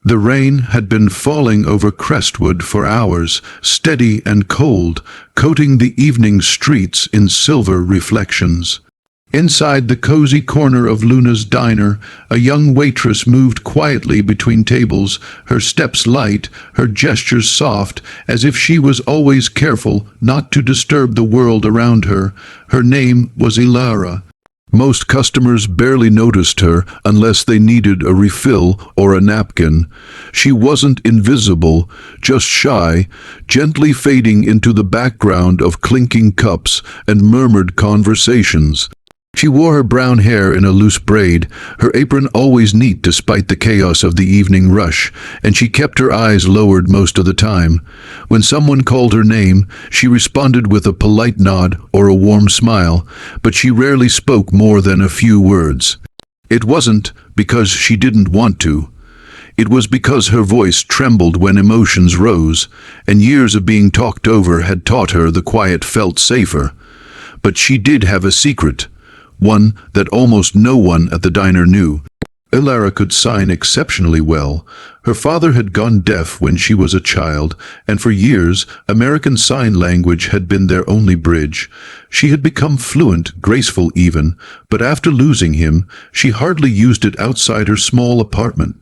The rain had been falling over Crestwood for hours, steady and cold, coating the evening streets in silver reflections. Inside the cozy corner of Luna's diner, a young waitress moved quietly between tables, her steps light, her gestures soft, as if she was always careful not to disturb the world around her. Her name was Ilara. Most customers barely noticed her unless they needed a refill or a napkin. She wasn't invisible, just shy, gently fading into the background of clinking cups and murmured conversations. She wore her brown hair in a loose braid, her apron always neat despite the chaos of the evening rush, and she kept her eyes lowered most of the time. When someone called her name, she responded with a polite nod or a warm smile, but she rarely spoke more than a few words. It wasn't because she didn't want to. It was because her voice trembled when emotions rose, and years of being talked over had taught her the quiet felt safer. But she did have a secret. One that almost no one at the diner knew. Ilara could sign exceptionally well. Her father had gone deaf when she was a child, and for years American Sign Language had been their only bridge. She had become fluent, graceful even, but after losing him, she hardly used it outside her small apartment.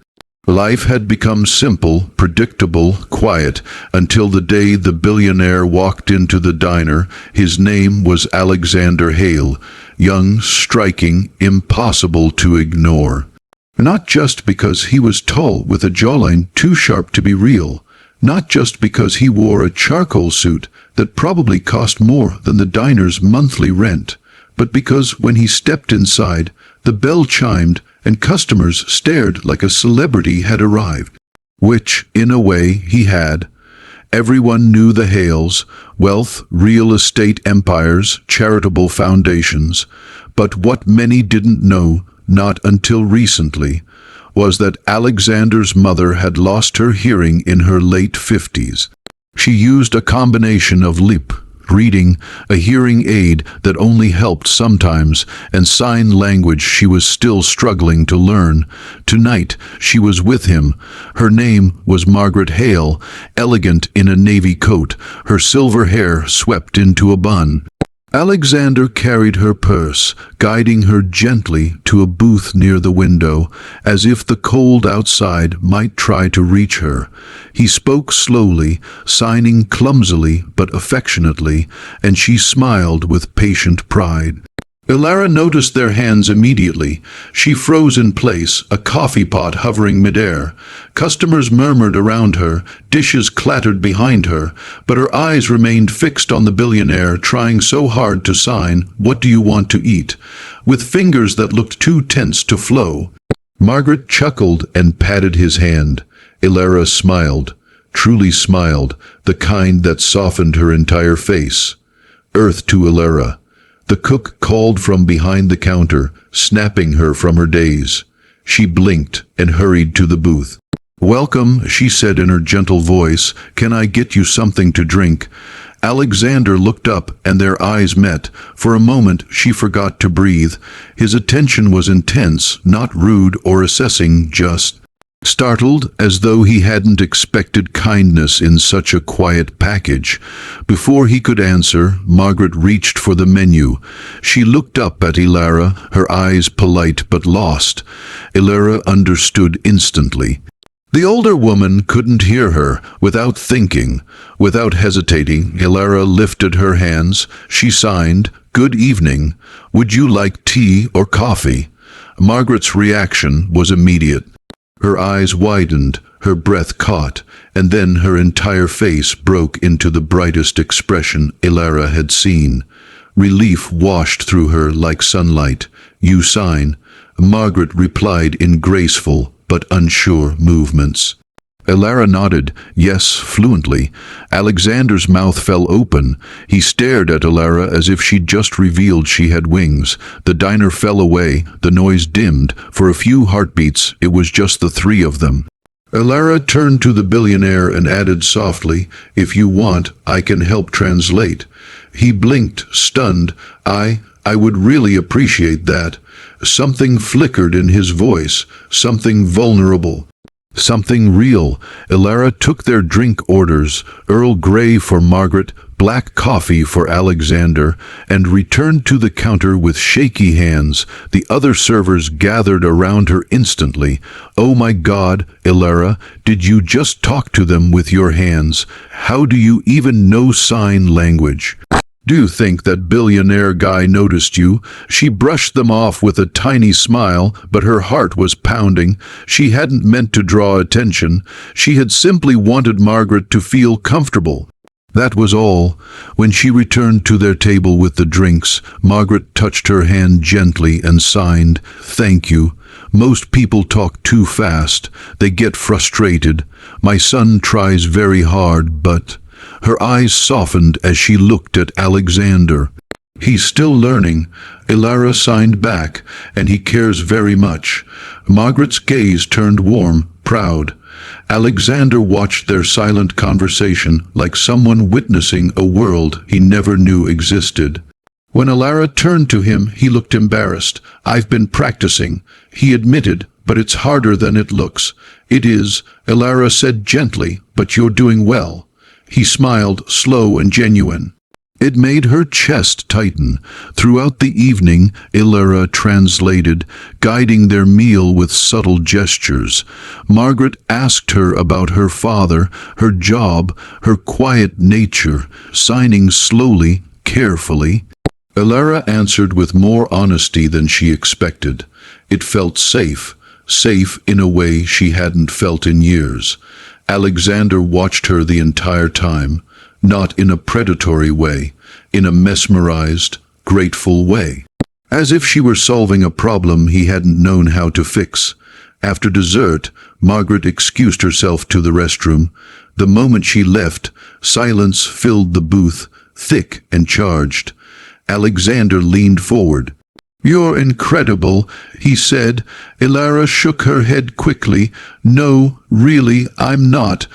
Life had become simple, predictable, quiet, until the day the billionaire walked into the diner. His name was Alexander Hale, young, striking, impossible to ignore. Not just because he was tall with a jawline too sharp to be real, not just because he wore a charcoal suit that probably cost more than the diner's monthly rent, but because when he stepped inside, the bell chimed and customers stared like a celebrity had arrived. Which, in a way, he had. Everyone knew the Hales, wealth, real estate empires, charitable foundations. But what many didn't know, not until recently, was that Alexander's mother had lost her hearing in her late 50s. She used a combination of lip reading, a hearing aid that only helped sometimes, and sign language she was still struggling to learn. Tonight, she was with him. Her name was Margaret Hale, elegant in a navy coat, her silver hair swept into a bun. Alexander carried her purse, guiding her gently to a booth near the window, as if the cold outside might try to reach her. He spoke slowly, signing clumsily but affectionately, and she smiled with patient pride. Ilara noticed their hands immediately. She froze in place, a coffee pot hovering midair. Customers murmured around her, dishes clattered behind her, but her eyes remained fixed on the billionaire, trying so hard to sign, "What do you want to eat?" with fingers that looked too tense to flow. Margaret chuckled and patted his hand. Ilara smiled, truly smiled, the kind that softened her entire face. Earth to Ilara. The cook called from behind the counter, snapping her from her daze. She blinked and hurried to the booth. "Welcome," she said in her gentle voice. "Can I get you something to drink?" Alexander looked up and their eyes met. For a moment she forgot to breathe. His attention was intense, not rude or assessing, just startled, as though he hadn't expected kindness in such a quiet package. Before he could answer, Margaret reached for the menu. She looked up at Ilara, her eyes polite but lost. Ilara understood instantly. The older woman couldn't hear her. Without thinking, without hesitating, Ilara lifted her hands. She signed, "Good evening. Would you like tea or coffee?" Margaret's reaction was immediate. Her eyes widened, her breath caught, and then her entire face broke into the brightest expression Ilara had seen. Relief washed through her like sunlight. "You sign," Margaret replied in graceful but unsure movements. Ilara nodded, yes, fluently. Alexander's mouth fell open. He stared at Ilara as if she'd just revealed she had wings. The diner fell away, the noise dimmed. For a few heartbeats, it was just the three of them. Ilara turned to the billionaire and added softly, "If you want, I can help translate." He blinked, stunned. I would really appreciate that." Something flickered in his voice, something vulnerable. Something real. Elara took their drink orders, Earl Grey for Margaret, black coffee for Alexander, and returned to the counter with shaky hands. The other servers gathered around her instantly. "Oh my God, Elara, did you just talk to them with your hands? How do you even know sign language? Do you think that billionaire guy noticed you?" She brushed them off with a tiny smile, but her heart was pounding. She hadn't meant to draw attention. She had simply wanted Margaret to feel comfortable. That was all. When she returned to their table with the drinks, Margaret touched her hand gently and signed, "Thank you. Most people talk too fast. They get frustrated. My son tries very hard, but—" Her eyes softened as she looked at Alexander. "He's still learning," Elara signed back, "and he cares very much." Margaret's gaze turned warm, proud. Alexander watched their silent conversation like someone witnessing a world he never knew existed. When Elara turned to him, he looked embarrassed. "I've been practicing," he admitted, "but it's harder than it looks." "It is," Elara said gently, "but you're doing well." He smiled, slow and genuine. It made her chest tighten. Throughout the evening, Elara translated, guiding their meal with subtle gestures. Margaret asked her about her father, her job, her quiet nature, signing slowly, carefully. Elara answered with more honesty than she expected. It felt safe, safe in a way she hadn't felt in years. Alexander watched her the entire time, not in a predatory way, in a mesmerized, grateful way. As if she were solving a problem he hadn't known how to fix. After dessert, Margaret excused herself to the restroom. The moment she left, silence filled the booth, thick and charged. Alexander leaned forward. "You're incredible," he said. Elara shook her head quickly. "No, really, I'm not.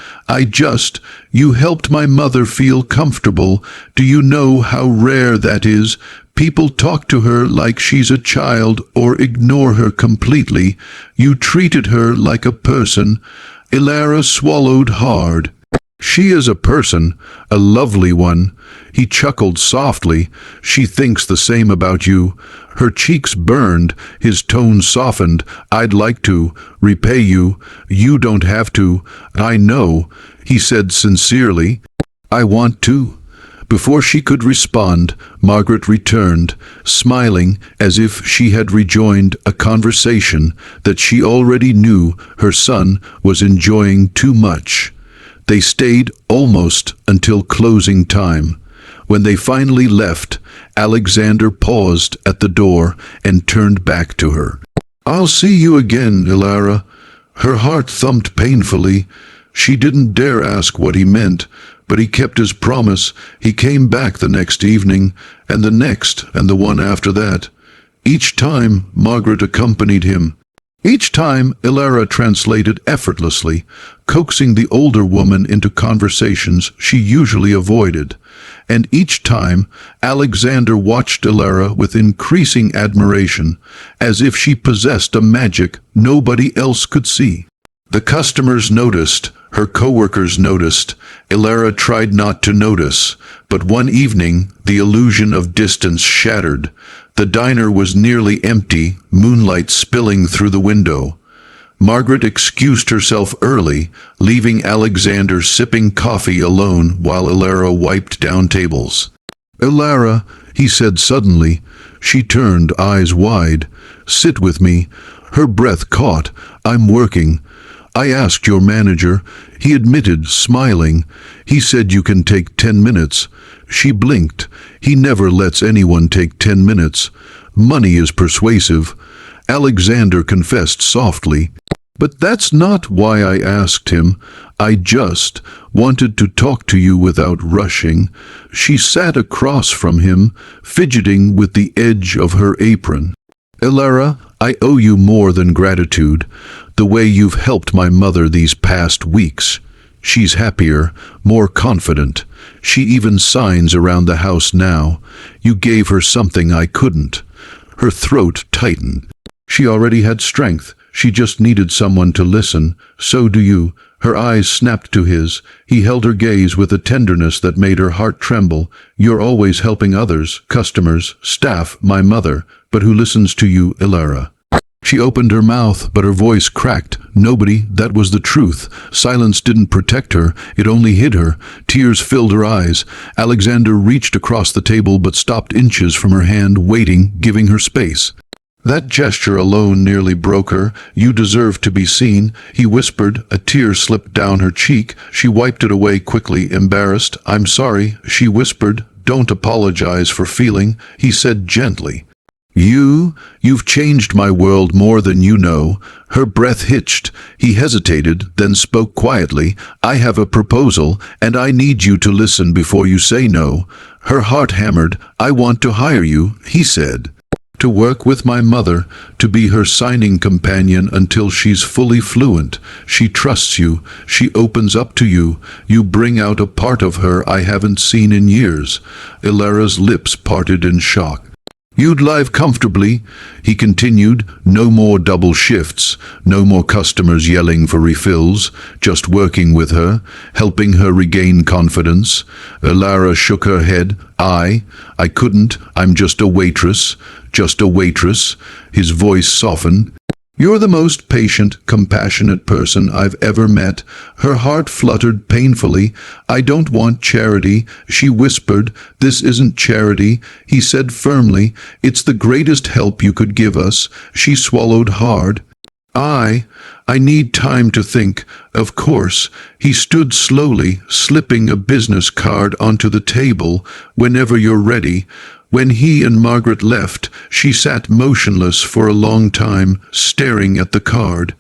You helped my mother feel comfortable. Do you know how rare that is? People talk to her like she's a child or ignore her completely. You treated her like a person." Elara swallowed hard. "She is a person, a lovely one." He chuckled softly. "She thinks the same about you." Her cheeks burned, his tone softened. "I'd like to repay you. You don't have to." "I know," he said sincerely. "I want to." Before she could respond, Margaret returned, smiling as if she had rejoined a conversation that she already knew her son was enjoying too much. They stayed almost until closing time. When they finally left, Alexander paused at the door and turned back to her. "I'll see you again, Elara." Her heart thumped painfully. She didn't dare ask what he meant, but he kept his promise. He came back the next evening, and the next, and the one after that. Each time, Margaret accompanied him. Each time, Elara translated effortlessly, coaxing the older woman into conversations she usually avoided. And each time, Alexander watched Elara with increasing admiration, as if she possessed a magic nobody else could see. The customers noticed, her coworkers noticed. Elara tried not to notice, but one evening, the illusion of distance shattered. The diner was nearly empty, moonlight spilling through the window. Margaret excused herself early, leaving Alexander sipping coffee alone while Elara wiped down tables. "Elara," he said suddenly. She turned, eyes wide. "Sit with me." Her breath caught. "I'm working." "I asked your manager." He admitted, smiling. "He said you can take 10 minutes. She blinked. He never lets anyone take 10 minutes. Money is persuasive. Alexander confessed softly. "But that's not why I asked him. I just wanted to talk to you without rushing." She sat across from him, fidgeting with the edge of her apron. "Elara, I owe you more than gratitude. The way you've helped my mother these past weeks. She's happier, more confident. She even signs around the house now. You gave her something I couldn't." Her throat tightened. She already had strength. She just needed someone to listen. So do you. Her eyes snapped to his. He held her gaze with a tenderness that made her heart tremble. You're always helping others, customers, staff, my mother. But who listens to you, Ilara? She opened her mouth, but her voice cracked. Nobody, that was the truth. Silence didn't protect her, it only hid her. Tears filled her eyes. Alexander reached across the table but stopped inches from her hand, waiting, giving her space. That gesture alone nearly broke her. You deserve to be seen, he whispered. A tear slipped down her cheek. She wiped it away quickly, embarrassed. I'm sorry, she whispered. Don't apologize for feeling, he said gently. You've changed my world more than you know. Her breath hitched. He hesitated, then spoke quietly. I have a proposal, and I need you to listen before you say no. Her heart hammered. I want to hire you, he said. To work with my mother, to be her signing companion until she's fully fluent. She trusts you. She opens up to you. You bring out a part of her I haven't seen in years. Ilara's lips parted in shock. You'd live comfortably, he continued. No more double shifts, no more customers yelling for refills, just working with her, helping her regain confidence. Ilara shook her head. I couldn't. I'm just a waitress. Just a waitress. His voice softened. You're the most patient, compassionate person I've ever met. Her heart fluttered painfully. I don't want charity, she whispered. This isn't charity, he said firmly. It's the greatest help you could give us. She swallowed hard. I need time to think, of course. He stood slowly, slipping a business card onto the table. Whenever you're ready. When he and Margaret left, she sat motionless for a long time, staring at the card.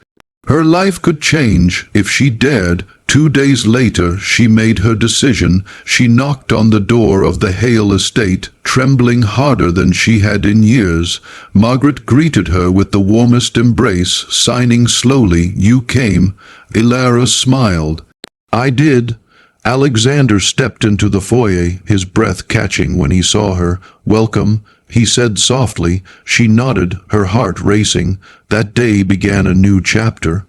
Her life could change if she dared. 2 days later, she made her decision. She knocked on the door of the Hale estate, trembling harder than she had in years. Margaret greeted her with the warmest embrace, signing slowly, You came. Ilara smiled. I did. Alexander stepped into the foyer, his breath catching when he saw her. Welcome, he said softly. She nodded, her heart racing. That day began a new chapter.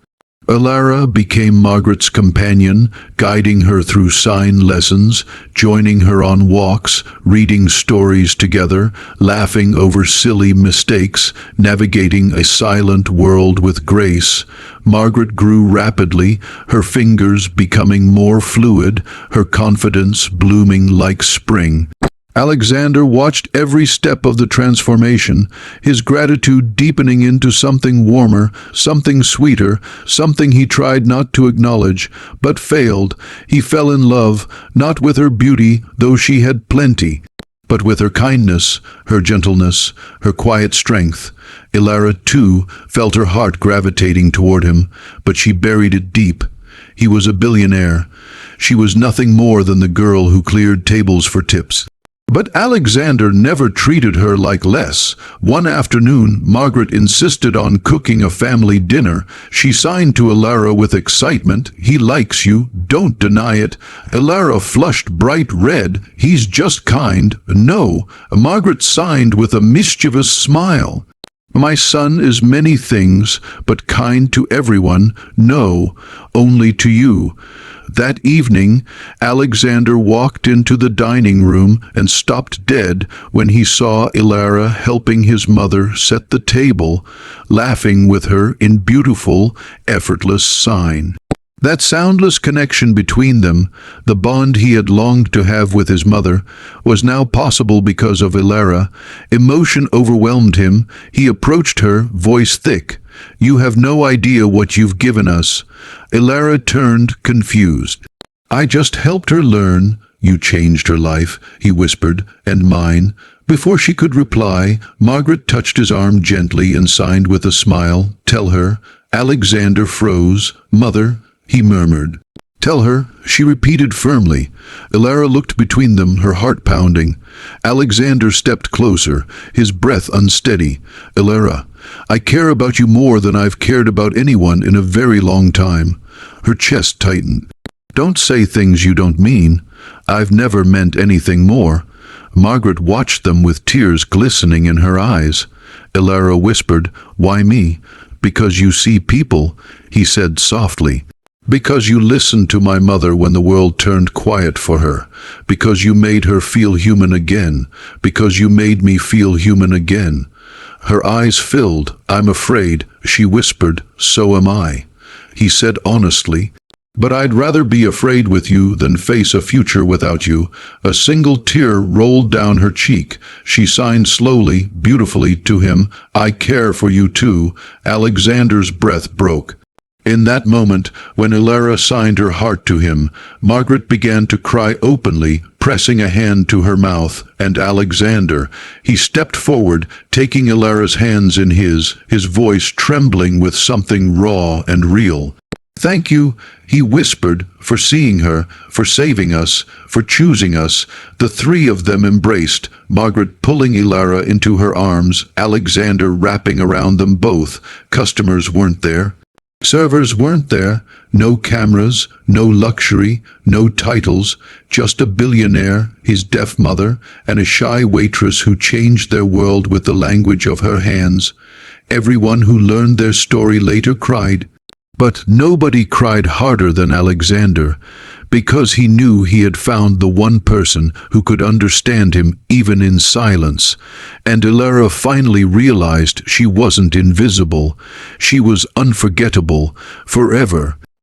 Ilara became Margaret's companion, guiding her through sign lessons, joining her on walks, reading stories together, laughing over silly mistakes, navigating a silent world with grace. Margaret grew rapidly, her fingers becoming more fluid, her confidence blooming like spring. Alexander watched every step of the transformation, his gratitude deepening into something warmer, something sweeter, something he tried not to acknowledge, but failed. He fell in love, not with her beauty, though she had plenty, but with her kindness, her gentleness, her quiet strength. Ilara, too, felt her heart gravitating toward him, but she buried it deep. He was a billionaire. She was nothing more than the girl who cleared tables for tips. But Alexander never treated her like less. One afternoon, Margaret insisted on cooking a family dinner. She signed to Ilara with excitement. He likes you, don't deny it. Ilara flushed bright red. He's just kind. No. Margaret signed with a mischievous smile. My son is many things, but kind to everyone. No, only to you. That evening, Alexander walked into the dining room and stopped dead when he saw Ilara helping his mother set the table, laughing with her in beautiful, effortless sign. That soundless connection between them, the bond he had longed to have with his mother, was now possible because of Ilara. Emotion overwhelmed him. He approached her, voice thick. You have no idea what you've given us. Ilara turned, confused. I just helped her learn. You changed her life, he whispered, and mine. Before she could reply, Margaret touched his arm gently and signed with a smile. Tell her. Alexander froze. Mother, he murmured. Tell her, she repeated firmly. Ilara looked between them, her heart pounding. Alexander stepped closer, his breath unsteady. Ilara, I care about you more than I've cared about anyone in a very long time. Her chest tightened. Don't say things you don't mean. I've never meant anything more. Margaret watched them with tears glistening in her eyes. Ilara whispered, Why me? Because you see people, he said softly. Because you listened to my mother when the world turned quiet for her. Because you made her feel human again. Because you made me feel human again. Her eyes filled. I'm afraid, she whispered, so am I. He said honestly, but I'd rather be afraid with you than face a future without you. A single tear rolled down her cheek. She signed slowly, beautifully to him, I care for you too. Alexander's breath broke. In that moment, when Ilara signed her heart to him, Margaret began to cry openly, pressing a hand to her mouth, and Alexander, he stepped forward, taking Ilara's hands in his voice trembling with something raw and real. Thank you, he whispered, for seeing her, for saving us, for choosing us. The three of them embraced, Margaret pulling Ilara into her arms, Alexander wrapping around them both. Customers weren't there. Servers weren't there. No cameras, no luxury, no titles, just a billionaire, his deaf mother, and a shy waitress who changed their world with the language of her hands. Everyone who learned their story later cried. But nobody cried harder than Alexander, because he knew he had found the one person who could understand him even in silence. And Ilara finally realized she wasn't invisible. She was unforgettable, forever.